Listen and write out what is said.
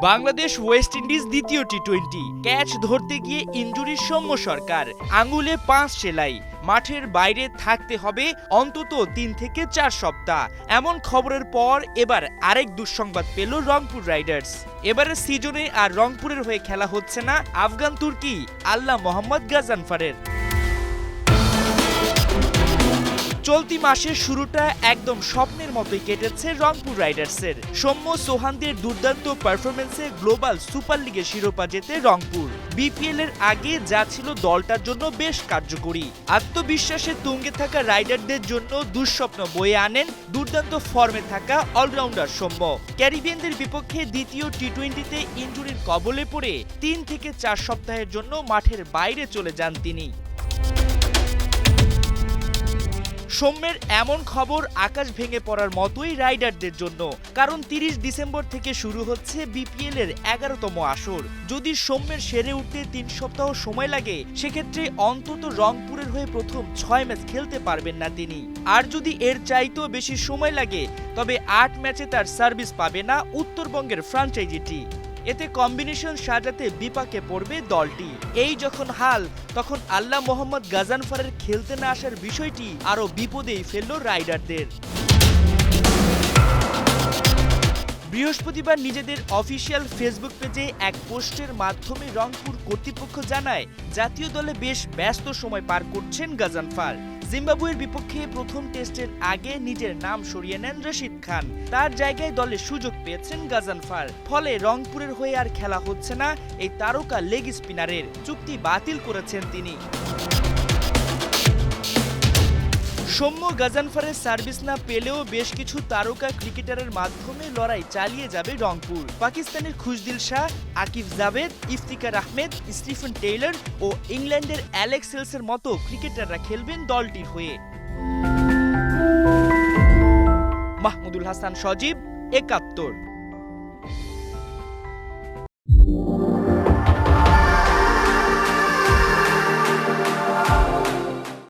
Bangladesh West Indies দ্বিতীয় টি-20 catch ধরতে গিয়ে ইনজুরি সৌম্য সরকার, আঙুলে 5 সেলাই, মাঠের বাইরে থাকতে হবে অন্তত 3 থেকে 4 সপ্তাহ। এমন খবরের পর এবার আরেক দুঃসংবাদ পেল রংপুর রাইডার্স। এবারের সিজনে আর রংপুরের হয়ে খেলা হচ্ছে না আফগান তুর্কি আল্লাহ মোহাম্মদ গাজানফারের। চলতি মাসের শুরুটা একদম স্বপ্নের মতোই কেটেছে রংপুর রাইডার্সের। সৌম্য সোহানদের দুর্দান্ত পারফরমেন্সে গ্লোবাল সুপার লিগের শিরোপা জেতে রংপুর। বিপিএল এর আগে যা ছিল দলটার জন্য বেশ কার্যকরী। আত্মবিশ্বাসে তুঙ্গে থাকা রাইডারদের জন্য দুঃস্বপ্ন বয়ে আনেন দুর্দান্ত ফর্মে থাকা অলরাউন্ডার সৌম্য। ক্যারিবিয়ানদের বিপক্ষে দ্বিতীয় টি-20তে ইনজুরির কবলে পড়ে 3 থেকে 4 সপ্তাহের জন্য মাঠের বাইরে চলে যান তিনি। সৌম্যের এমন খবর আকাশ ভেঙে পড়ার মতোই রাইডারদের জন্য, কারণ 30 ডিসেম্বর থেকে শুরু হচ্ছে বিপিএল এর 11তম আসর। যদি সৌম্যের সেরে উঠতে 3 সপ্তাহ সময় লাগে, সেক্ষেত্রে অন্তত রংপুরের হয়ে প্রথম 6 ম্যাচ খেলতে পারবেন না তিনি। আর যদি এর চাইতেও বেশি সময় লাগে, তবে 8 ম্যাচে তার সার্ভিস পাবে না উত্তরবঙ্গের ফ্র্যাঞ্চাইজিটি। এতে কম্বিনেশন সাজাতে বিপাকে পড়বে দলটি। এই যখন হাল, তখন আল্লাহ মোহাম্মদ গাজানফারের খেলতে না আসার বিষয়টি আরও বিপদেই ফেলল রাইডারদের। বৃহস্পতিবার নিজেদের অফিসিয়াল ফেসবুক পেজে এক পোস্টের মাধ্যমে রংপুর কর্তৃপক্ষ জানায়, জাতীয় দলে বেশ ব্যস্ত সময় পার করছেন গাজানফার। জিম্বাবুয়ের বিপক্ষে প্রথম টেস্টের আগে নিজের নাম সরিয়ে নেন রশিদ খান। তার জায়গায় দলে সুযোগ পেয়েছেন গাজানফার। ফলে রংপুরের হয়ে আর খেলা হচ্ছে না এই তারকা লেগ স্পিনারের। চুক্তি বাতিল করেছেন তিনি। সৌম্য গাজানফারের সার্ভিস না পেলেও বেশ কিছু তারকা ক্রিকেটারের মাধ্যমে লড়াই চালিয়ে যাবে রংপুর। পাকিস্তানের খুশদিল শাহ, আকিব জাভেদ, ইফতিকার আহমেদ, স্টিফেন টেইলর ও ইংল্যান্ডের অ্যালেক্স হেলসের মতো ক্রিকেটাররা খেলবেন দলটির হয়ে। মাহমুদুল হাসান সজীব, ৭১।